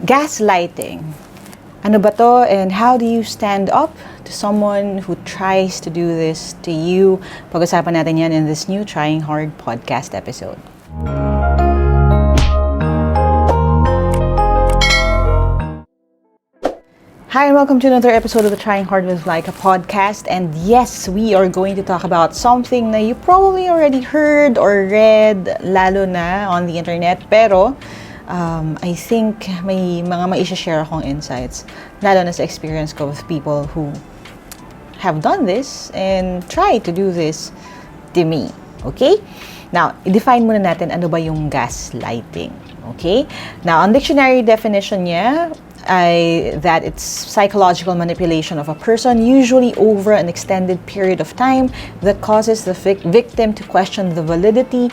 Gaslighting. Ano ba to, and how do you stand up to someone who tries to do this to you? Pag-usapan natin yan in this new Trying Hard podcast episode. Hi, and welcome to another episode of the Trying Hard with Lyqa podcast. And yes, we are going to talk about something na you probably already heard or read, lalo na on the internet. Pero, I think may mga ma-share akong insights, lalo na sa experience ko with people who have done this and try to do this to me. Okay? Now, i-define muna natin ano ba yung gaslighting. Okay? Now, ang dictionary definition niya ay that it's psychological manipulation of a person, usually over an extended period of time, that causes the victim to question the validity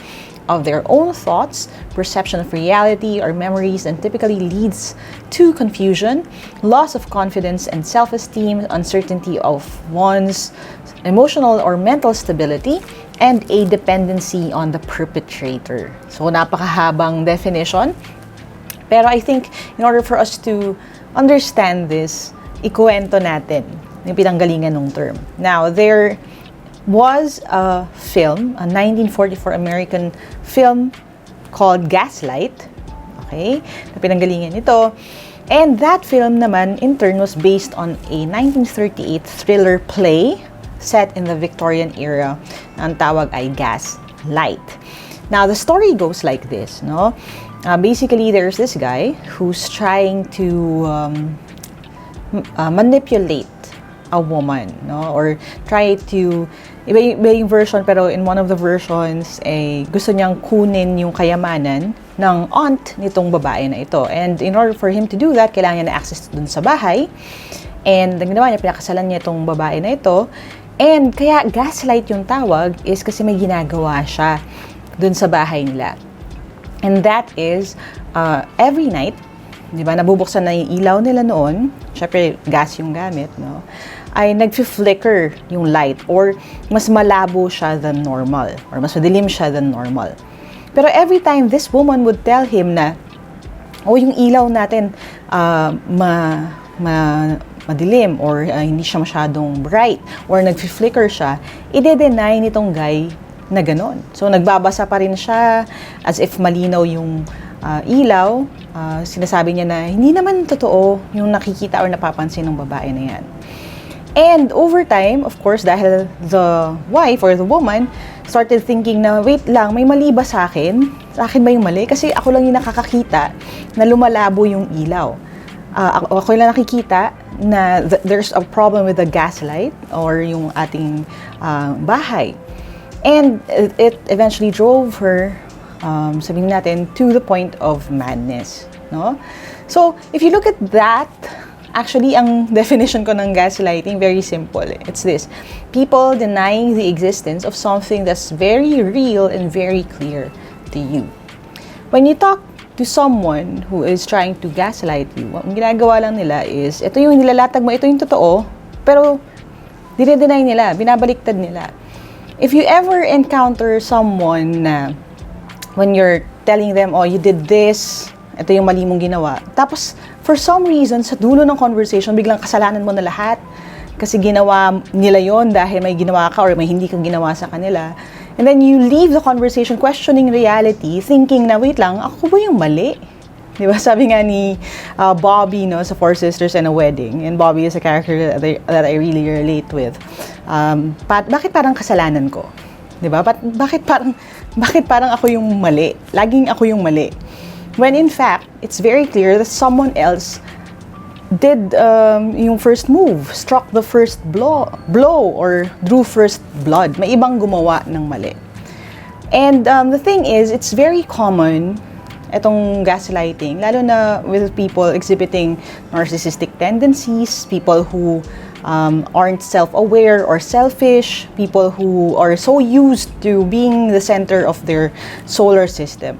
of their own thoughts, perception of reality, or memories, and typically leads to confusion, loss of confidence and self-esteem, uncertainty of one's emotional or mental stability, and a dependency on the perpetrator. So, napakahabang definition. Pero I think in order for us to understand this, ikuwento natin yung pinanggalingan ng term. Now, there was a film, a 1944 American film called Gaslight. Okay? Na pinanggalingan ito. And that film naman, in turn, was based on a 1938 thriller play set in the Victorian era. Ang tawag ay Gaslight. Now, the story goes like this, no? Basically, there's this guy who's trying to manipulate a woman, no? Or try to, iba yung version, pero in one of the versions, gusto niyang kunin yung kayamanan ng aunt nitong babae na ito. And in order for him to do that, kailangan niya na access dun sa bahay. And ang ginawa niya, pinakasalan niya itong babae na ito. And kaya gaslight yung tawag is kasi may ginagawa siya dun sa bahay nila. And that is, every night, di ba, nabubuksan na yung ilaw nila noon, syempre gas yung gamit, no? Ay nag-flicker yung light or mas malabo siya than normal or mas madilim siya than normal. Pero every time this woman would tell him na, yung ilaw natin madilim or hindi siya masyadong bright or nag-flicker siya, ide-deny nitong guy na ganon. So, nagbabasa pa rin siya as if malinaw yung ilaw. Sinasabi niya na hindi naman totoo yung nakikita or napapansin ng babae na yan. And over time, of course, dahil the wife or the woman started thinking na, wait lang, may mali ba sa akin? Sa akin ba yung mali? Kasi ako lang yung nakakakita na lumalabo yung ilaw. Ako lang nakikita na there's a problem with the gaslight or yung ating bahay. And it eventually drove her, sabihin natin, to the point of madness, no? So, if you look at that, actually, ang definition ko ng gaslighting, very simple. It's this: people denying the existence of something that's very real and very clear to you. When you talk to someone who is trying to gaslight you, ang ginagawa lang nila is, ito yung nilalatag mo, ito yung totoo, pero dinedeny nila, binabaliktad nila. If you ever encounter someone na when you're telling them, oh, you did this, ito yung mali mong ginawa, tapos for some reason, sa dulo ng conversation, biglang kasalanan mo na lahat kasi ginawa nila yon dahil may ginawa ka or may hindi kang ginawa sa kanila. And then you leave the conversation questioning reality, thinking na, wait lang, ako ba yung mali? Di ba? Sabi nga ni Bobby, no, sa Four Sisters and a Wedding, and Bobby is a character that I really relate with. Bakit parang kasalanan ko? Di ba? Bakit parang ako yung mali? Laging ako yung mali. When in fact, it's very clear that someone else did yung first move, struck the first blow or drew first blood. May ibang gumawa ng mali. And the thing is, it's very common itong gaslighting, lalo na with people exhibiting narcissistic tendencies, people who aren't self-aware or selfish, people who are so used to being the center of their solar system.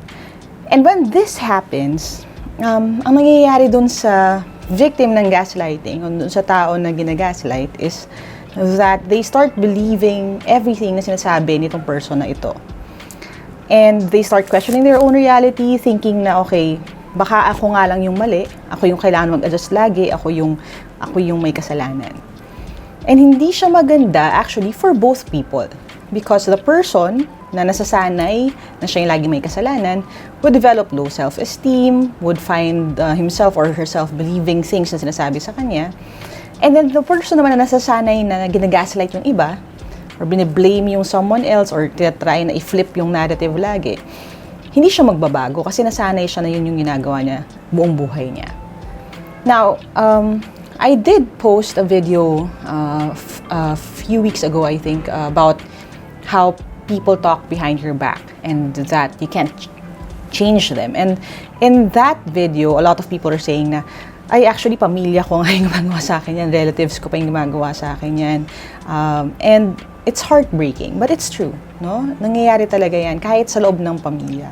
And when this happens, ang nangyayari dun sa victim ng gaslighting, o dun sa tao na ginagaslight, is that they start believing everything na sinasabi nitong person na ito. And they start questioning their own reality, thinking na, okay, Baka ako nga lang yung mali, ako yung kailangan mag-adjust lagi, ako yung may kasalanan. And hindi siya maganda actually for both people. Because the person na nasasanay na siya yung lagi may kasalanan would develop low self-esteem, would find himself or herself believing things na sinasabi sa kanya. And then the person naman na nasasanay na ginagaslight yung iba, or biniblame yung someone else, or try na i-flip yung narrative lagi, hindi siya magbabago kasi nasanay siya na yun yung ginagawa niya buong buhay niya. Now, I did post a video a few weeks ago, I think, about how people talk behind your back and that you can't change them. And in that video, a lot of people are saying na, ay, actually, pamilya ko nga yung gumagawa sa akin yan, relatives ko pa yung gumagawa sa akin yan. And it's heartbreaking, but it's true, no? Nangyayari talaga yan, kahit sa loob ng pamilya.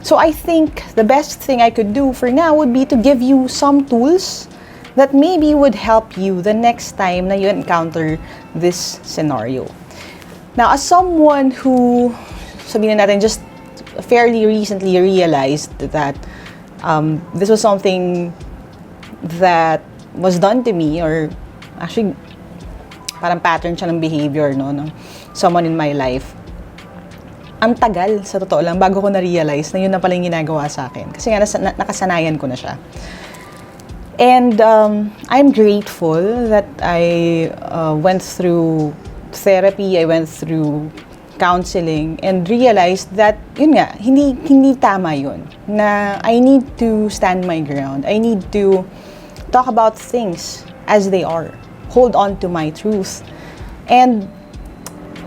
So I think the best thing I could do for now would be to give you some tools that maybe would help you the next time na you encounter this scenario. Now, as someone who, sabihin natin, just fairly recently realized that this was something that was done to me, or actually, parang pattern siya ng behavior, no, ng someone in my life. Ang tagal, sa totoo lang, bago ko na-realize na yun na pala yung ginagawa sa akin. Kasi nga, nakasanayan ko na siya. And I'm grateful that I went through therapy, I went through counseling, and realized that, yun nga, hindi tama yun. Na I need to stand my ground. I need to talk about things as they are. Hold on to my truth. And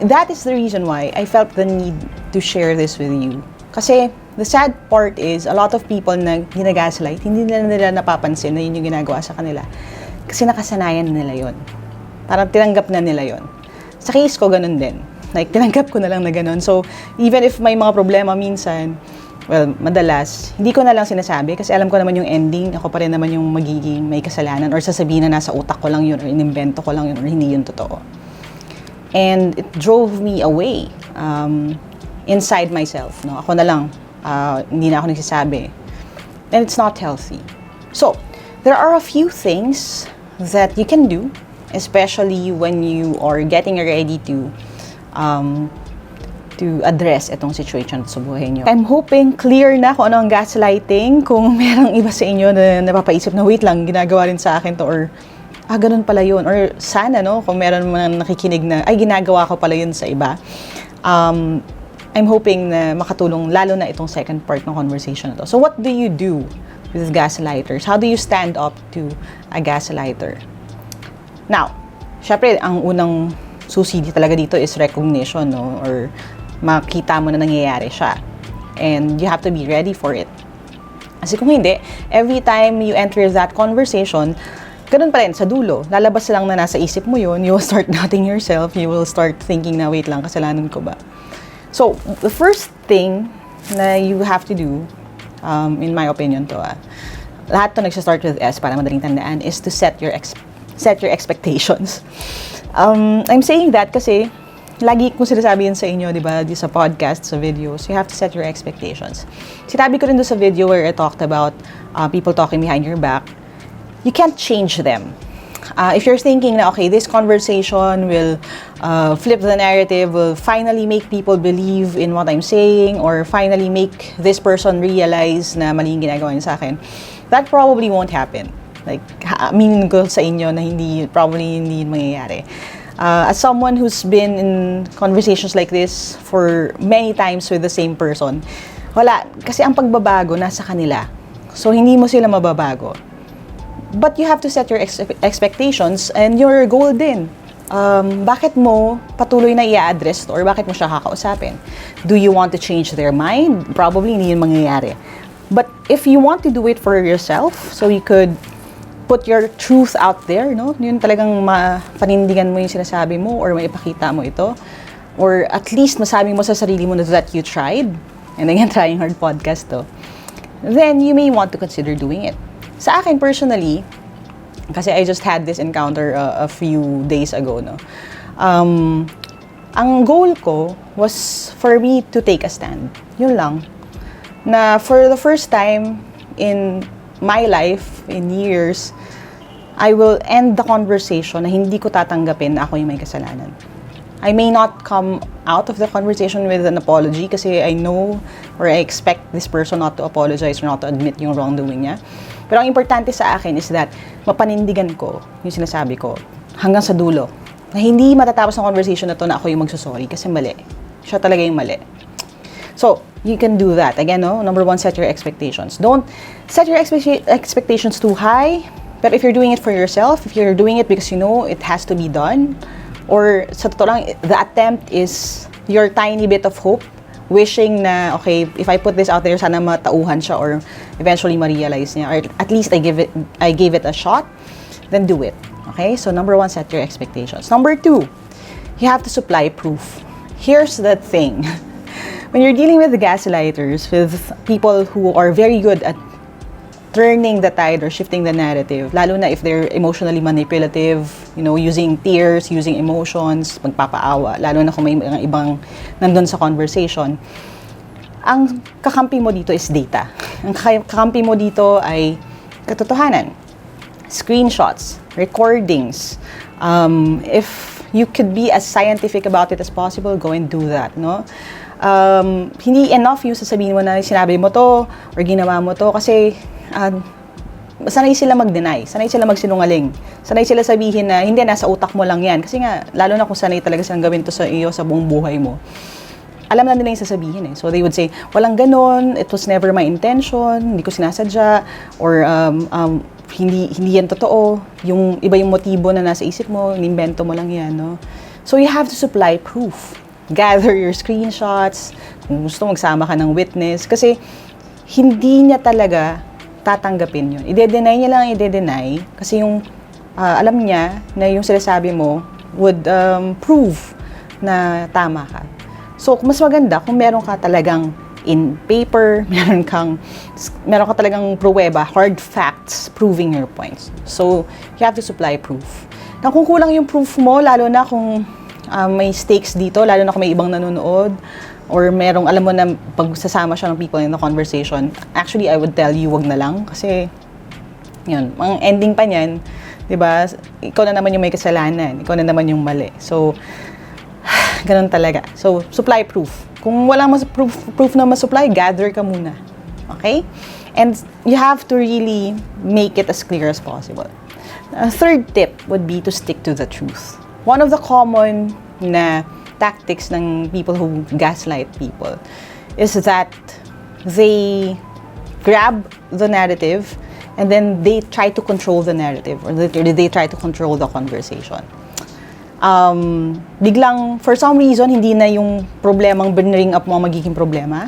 that is the reason why I felt the need to share this with you. Kasi the sad part is, a lot of people na ginagaslight, hindi nila napapansin na yun yung ginagawa sa kanila. Kasi nakasanayan nila yun. Parang tinanggap na nila yun. Sa case ko, ganun din. Like, tinanggap ko na lang na ganun. So, even if may mga problema minsan, well, madalas, hindi ko na lang sinasabi kasi alam ko naman yung ending, ako pa rin naman yung magiging may kasalanan, or sasabihin na nasa utak ko lang yun, or inimbento ko lang yun, or hindi yun totoo. And it drove me away inside myself. No? Ako na lang, hindi na ako nagsasabi. And it's not healthy. So, there are a few things that you can do, especially when you are getting ready to address itong situation sa buhay nyo. I'm hoping clear na kung ano ang gaslighting. Kung merong iba sa inyo na napapaisip na, wait lang, ginagawa rin sa akin to, or ganun pala yun. Or sana, no, kung meron man nakikinig na, ay, ginagawa ko pala yun sa iba. I'm hoping na makatulong, lalo na itong second part ng conversation na to. So what do you do with gaslighters? How do you stand up to a gaslighter? Now, syempre, ang unang susi talaga dito is recognition, no? Or makita mo na nangyayari siya. And you have to be ready for it. Kasi kung hindi, every time you enter that conversation, ganun pa rin, sa dulo, lalabas lang na nasa isip mo yun, you will start doubting yourself, you will start thinking na, wait lang, kasalanan ko ba? So, the first thing na you have to do, in my opinion to, lahat to nagsastart with S para madaling tandaan, is to set your expectations. I'm saying that kasi lagi kong sinasabi yun sa inyo, di ba, sa podcast, sa videos, you have to set your expectations. Sinabi ko rin doon sa video where I talked about people talking behind your back. You can't change them. If you're thinking na, okay, this conversation will flip the narrative, will finally make people believe in what I'm saying, or finally make this person realize na mali yung ginagawa niya sa akin, that probably won't happen. Like, aminin ko sa inyo na probably hindi mangyayari. As someone who's been in conversations like this for many times with the same person, wala. Kasi ang pagbabago nasa kanila. So, hindi mo sila mababago. But you have to set your expectations and your goal din. Bakit mo patuloy na i-address or bakit mo siya kakausapin? Do you want to change their mind? Probably hindi yun mangyayari. But if you want to do it for yourself, so you could put your truth out there, no? Yun talagang panindigan mo yung sinasabi mo or maipakita mo ito. Or at least masabi mo sa sarili mo na that you tried. And again, Trying Hard podcast to. Then you may want to consider doing it. Sa akin personally, kasi I just had this encounter a few days ago, no? Ang goal ko was for me to take a stand. Yun lang. Na for the first time, in my life, in years, I will end the conversation na hindi ko tatanggapin na ako yung may kasalanan. I may not come out of the conversation with an apology kasi I know or I expect this person not to apologize or not to admit yung wrongdoing niya. Pero ang importante sa akin is that mapanindigan ko yung sinasabi ko hanggang sa dulo. Na hindi matatapos ng conversation na to na ako yung magsusorry kasi mali. Siya talaga yung mali. So, you can do that. Again, no? Number 1, set your expectations. Don't set your expectations too high. But if you're doing it for yourself, if you're doing it because you know it has to be done, or sa totoo lang, the attempt is your tiny bit of hope, wishing na, okay, if I put this out there, sana matauhan siya or eventually ma-realize niya, or at least I gave it a shot, then do it. Okay? So, number 1, set your expectations. Number 2, you have to supply proof. Here's the thing. When you're dealing with gaslighters, with people who are very good at turning the tide or shifting the narrative, lalo na if they're emotionally manipulative, you know, using tears, using emotions, magpapaawa, lalo na kung may mga ibang nandun sa conversation, ang kakampi mo dito is data. Ang kakampi mo dito ay katotohanan, screenshots, recordings. If you could be as scientific about it as possible, go and do that, no? Hindi enough yung sasabihin mo na sinabi mo to or ginawa mo to kasi sanay sila mag-deny, sanay sila magsinungaling, sanay sila sabihin na hindi, nasa utak mo lang yan kasi nga, lalo na kung sanay talaga silang gawin to sa iyo sa buong buhay mo, alam na nila yung sasabihin eh. So they would say, walang ganon, it was never my intention, hindi ko sinasadya, or hindi yan totoo, yung iba yung motibo na nasa isip mo, inimbento mo lang yan, no? So you have to supply proof. Gather your screenshots, kung gusto magsama ka ng witness, kasi hindi niya talaga tatanggapin yun. I-deny niya lang, i-deny, kasi yung alam niya na yung sinasabi mo would prove na tama ka. So, mas maganda kung meron ka talagang in paper, meron ka talagang pruweba, hard facts proving your points. So, you have to supply proof. Na kung kulang yung proof mo, lalo na kung may stakes dito, lalo na kung may ibang nanonood, or merong, alam mo na, pagsasama siya ng people in the conversation, actually, I would tell you, wag na lang. Kasi, yun, ang ending pa niyan, di ba, ikaw na naman yung may kasalanan, ikaw na naman yung mali. So, ganun talaga. So, supply proof. Kung wala proof na ma-supply, gather ka muna. Okay? And you have to really make it as clear as possible. A third tip would be to stick to the truth. One of the common na tactics ng people who gaslight people is that they grab the narrative and then they try to control the narrative, or they try to control the conversation. Biglang, for some reason, hindi na yung problemang bring up mo ang magiging problema.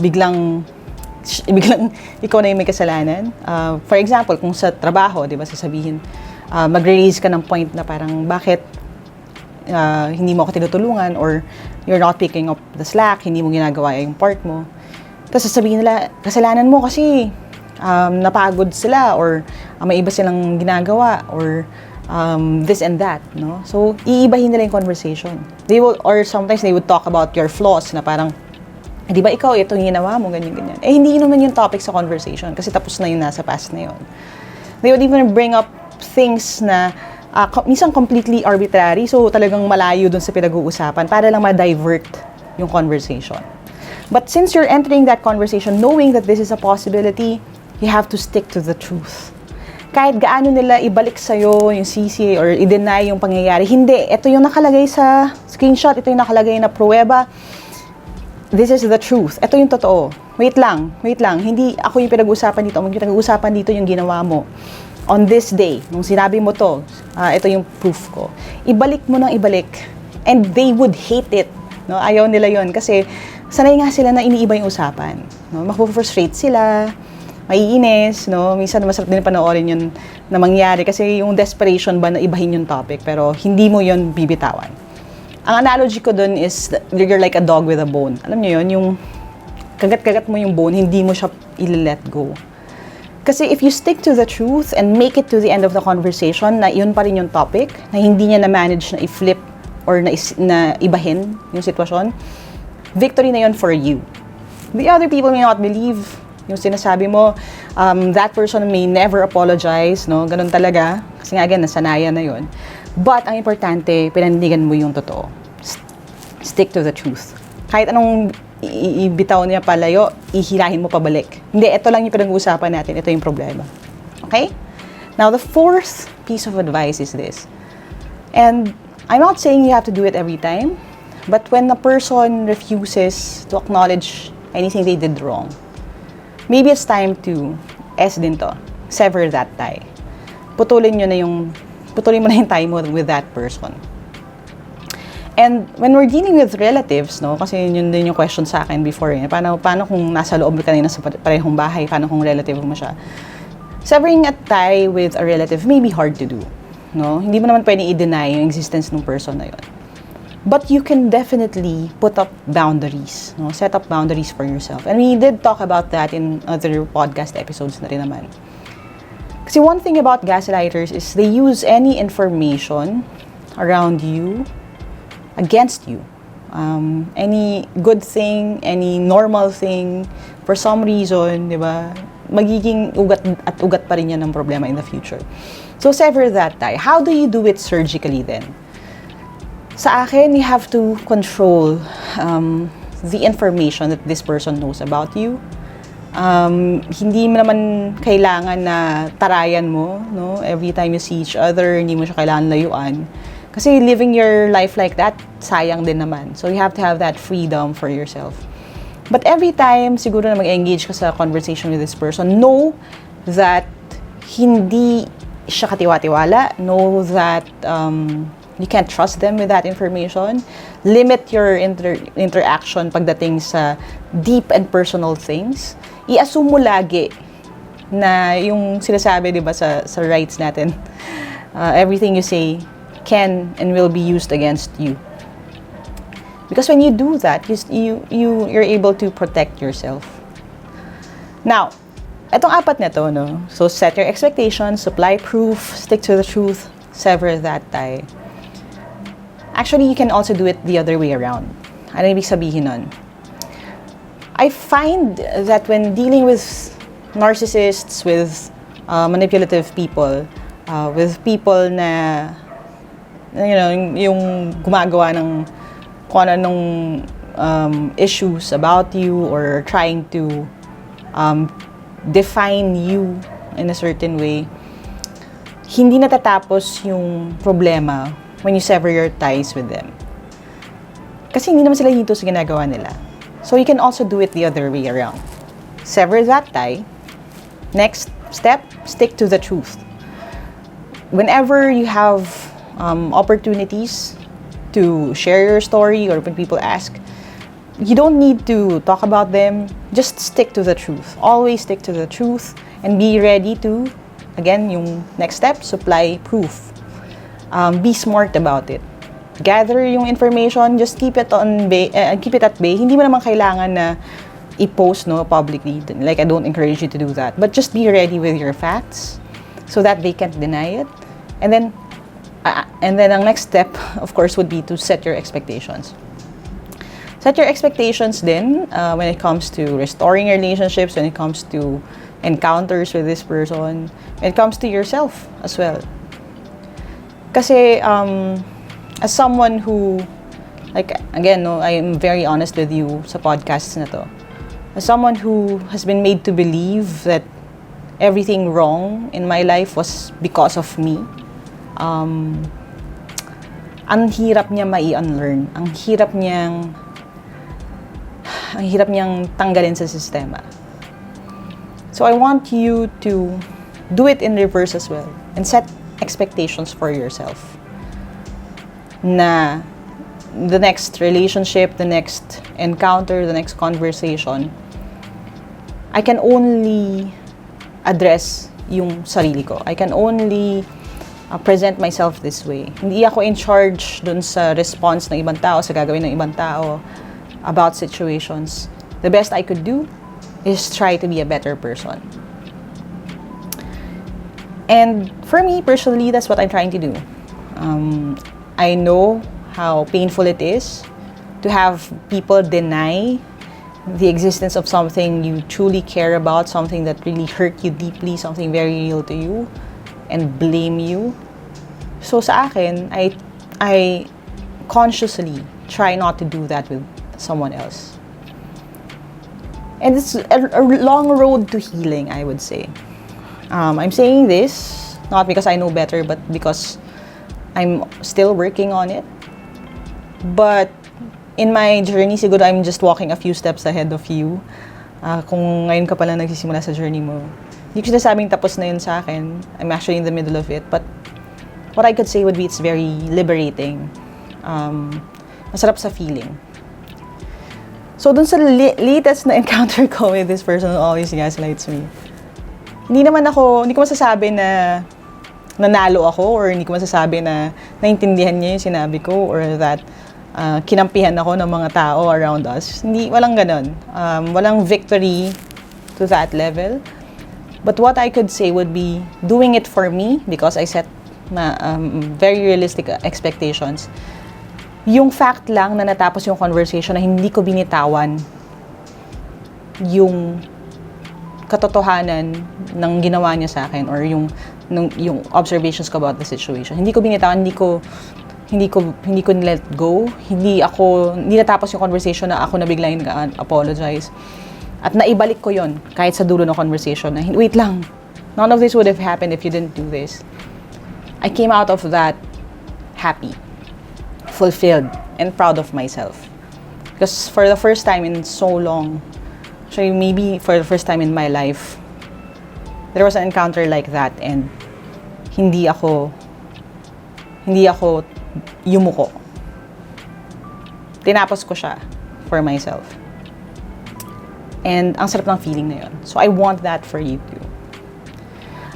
Biglang ikaw na yung may kasalanan. For example, kung sa trabaho, di ba, sasabihin, magre-raise ka ng point na parang bakit hindi mo ako tinutulungan, or you're not picking up the slack, hindi mo ginagawa yung part mo. Tapos sasabihin nila, kasalanan mo kasi napagod sila, or may iba silang ginagawa, or this and that, no? So, iibahin nila yung conversation. Or sometimes they would talk about your flaws na parang, di ba ikaw, ito yung ginawa mo, ganyan. Eh, hindi naman yung topic sa conversation kasi tapos na yung nasa past na yun. They would even bring up things na minsan completely arbitrary, so talagang malayo dun sa pinag-uusapan para lang ma-divert yung conversation. But since you're entering that conversation knowing that this is a possibility, you have to stick to the truth. Kahit gaano nila ibalik sa'yo yung CCA or i-deny yung pangyayari, hindi, ito yung nakalagay sa screenshot, ito yung nakalagay na pruweba, this is the truth, ito yung totoo. Wait lang, hindi ako yung pinag-uusapan dito, yung pinag-uusapan dito yung ginawa mo. On this day, nung sinabi mo to, ito yung proof ko. Ibalik mo nang ibalik. And they would hate it. No? Ayaw nila yon kasi sanay nga sila na iniiba yung usapan. No? Mafu-frustrate sila, maiinis, no? Minsan masarap din panoorin yun na mangyari kasi yung desperation ba na ibahin yung topic, pero hindi mo yon bibitawan. Ang analogy ko dun is you're like a dog with a bone. Alam niyo yun, yung kagat-kagat mo yung bone, hindi mo siya i-let go. Kasi if you stick to the truth and make it to the end of the conversation na yun pa rin yung topic, na hindi niya na-manage na i-flip or na ibahin yung sitwasyon, victory na yun for you. The other people may not believe Yung sinasabi mo, that person may never apologize, no? Ganun talaga. Kasi nga, again, nasanayan na yun. But, ang importante, pinanindigan mo yung totoo. Stick to the truth. Kahit anong ibitaw niya palayo, ihilahin mo pabalik. Hindi, ito lang yung pinag-uusapan natin. Ito yung problema. Okay? Now, the fourth piece of advice is this. And I'm not saying you have to do it every time, but when a person refuses to acknowledge anything they did wrong, maybe it's time to din to. Sever that tie. Putulin mo na yung tie mo with that person. And when we're dealing with relatives, no, kasi yun din yung question sa akin before, paano kung nasa loob ka na sa parehong bahay, paano kung relative mo siya? Severing a tie with a relative may be hard to do, no? Hindi mo naman pwedeng i-deny yung existence ng person na yun. But you can definitely put up boundaries, no? Set up boundaries for yourself. And we did talk about that in other podcast episodes na rin naman. Kasi one thing about gaslighters is they use any information around you against you. Any good thing, any normal thing, for some reason, di ba, magiging ugat at ugat pa rin yan ng problema in the future. So, sever that tie. How do you do it surgically then? Sa akin, you have to control the information that this person knows about you. Hindi mo naman kailangan na tarayan mo, no? Every time you see each other, hindi mo siya kailangan layuan. Kasi living your life like that, sayang din naman. So you have to have that freedom for yourself. But every time, siguro na mag-engage ka sa conversation with this person, know that hindi siya katiwa-tiwala. Know that you can't trust them with that information. Limit your interaction pagdating sa deep and personal things. I-assume mo lagi na yung sinasabi, di ba, sa rights natin, everything you say can and will be used against you. Because when you do that, you're able to protect yourself. Now, etong apat na to, no? So, set your expectations, supply proof, stick to the truth, sever that tie. Actually, you can also do it the other way around. Ano ibig sabihin nun? I find that when dealing with narcissists, with manipulative people, with people na, you know, yung gumagawa ng kung anong issues about you or trying to define you in a certain way, hindi natatapos yung problema when you sever your ties with them. Kasi hindi naman sila hinto sa ginagawa nila. So you can also do it the other way around. Sever that tie. Next step, stick to the truth. Whenever you have opportunities to share your story or when people ask, you don't need to talk about them. Just stick to the truth. Always stick to the truth and be ready to, again, yung next step, supply proof. Be smart about it. Gather yung information, just keep it at bay. Hindi mo naman kailangan na i-post, no, publicly. Like, I don't encourage you to do that. But just be ready with your facts so that they can't deny it. And then ang next step, of course, would be to set your expectations. Set your expectations then when it comes to restoring relationships, when it comes to encounters with this person, when it comes to yourself as well. Kasi as someone who, like, again, no, I am very honest with you sa podcasts na to. As someone who has been made to believe that everything wrong in my life was because of me, ang hirap niya mai-unlearn. Ang hirap niyang tanggalin sa sistema. So I want you to do it in reverse as well and set expectations for yourself. Na the next relationship, the next encounter, the next conversation, I can only address yung sarili ko. I can only present myself this way. Hindi ako in charge dun sa response ng ibang tao, sa gagawin ng ibang tao about situations. The best I could do is try to be a better person. And for me, personally, that's what I'm trying to do. I know how painful it is to have people deny the existence of something you truly care about, something that really hurt you deeply, something very real to you, and blame you. So sa akin, I consciously try not to do that with someone else. And it's a long road to healing, I would say. I'm saying this not because I know better, but because I'm still working on it. But in my journey, siguro I'm just walking a few steps ahead of you. Kung ngayon ka pala nagsisimula sa journey mo, hindi ko sinasabing tapos na yun sa akin. I'm actually in the middle of it. But what I could say would be it's very liberating. Masarap sa feeling. So, dun sa latest na encounter ko with this person who always gaslights me, hindi ko masasabi na nanalo ako, or hindi ko masasabi na naintindihan niya yung sinabi ko, or that kinampihan ako ng mga tao around us. Walang ganon. Walang victory to that level. But what I could say would be doing it for me, because I set very realistic expectations. Yung fact lang na natapos yung conversation na hindi ko binitawan yung katotohanan ng ginawa niya sa akin, or yung observations ko about the situation. Hindi ko binitawan, hindi ko let go. Hindi natapos yung conversation na ako na biglang apologize. At naibalik ko yon kahit sa dulo ng conversation na, wait lang, none of this would have happened if you didn't do this. I came out of that happy, fulfilled, and proud of myself. Because for the first time in so long, actually maybe for the first time in my life, there was an encounter like that, and hindi ako yumuko. Tinapos ko siya for myself. And ang sarap ng feeling na yun. So I want that for you too.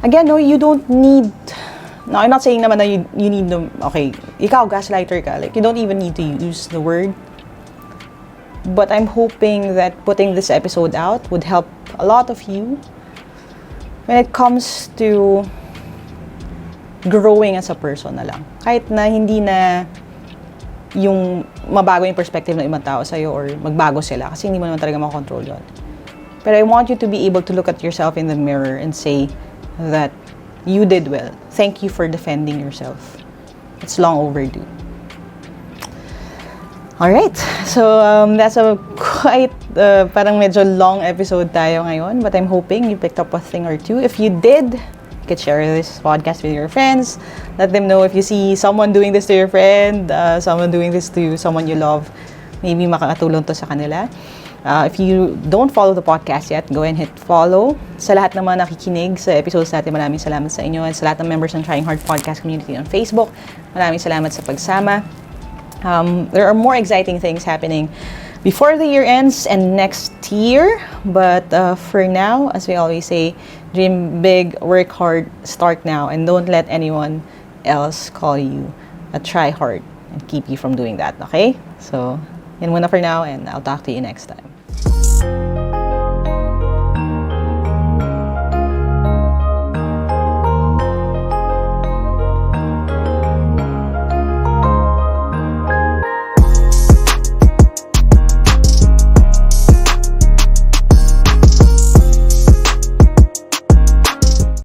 Again, no, you don't need... No, I'm not saying naman na you need to... Okay, ikaw, gaslighter ka. Like, you don't even need to use the word. But I'm hoping that putting this episode out would help a lot of you when it comes to growing as a person na lang. Kahit na hindi na yung mabago yung perspective ng ibang tao sa'yo, or magbago sila, kasi hindi mo naman talaga makakontrol yun. But I want you to be able to look at yourself in the mirror and say that you did well. Thank you for defending yourself. It's long overdue. Alright, so that's a quite parang medyo long episode tayo ngayon, but I'm hoping you picked up a thing or two. If you did, you could share this podcast with your friends. Let them know if you see someone doing this to your friend, someone doing this to someone you love, maybe makakatulong to sa kanila. If you don't follow the podcast yet, go and hit follow. Sa lahat ng mga nakikinig sa episodes natin, maraming salamat sa inyo. And sa lahat ng members ng Trying Hard Podcast community on Facebook, maraming salamat sa pagsama. There are more exciting things happening before the year ends and next year. But for now, as we always say, dream big, work hard, start now, and don't let anyone else call you a try hard and keep you from doing that, okay? So, yan muna for now, and I'll talk to you next time.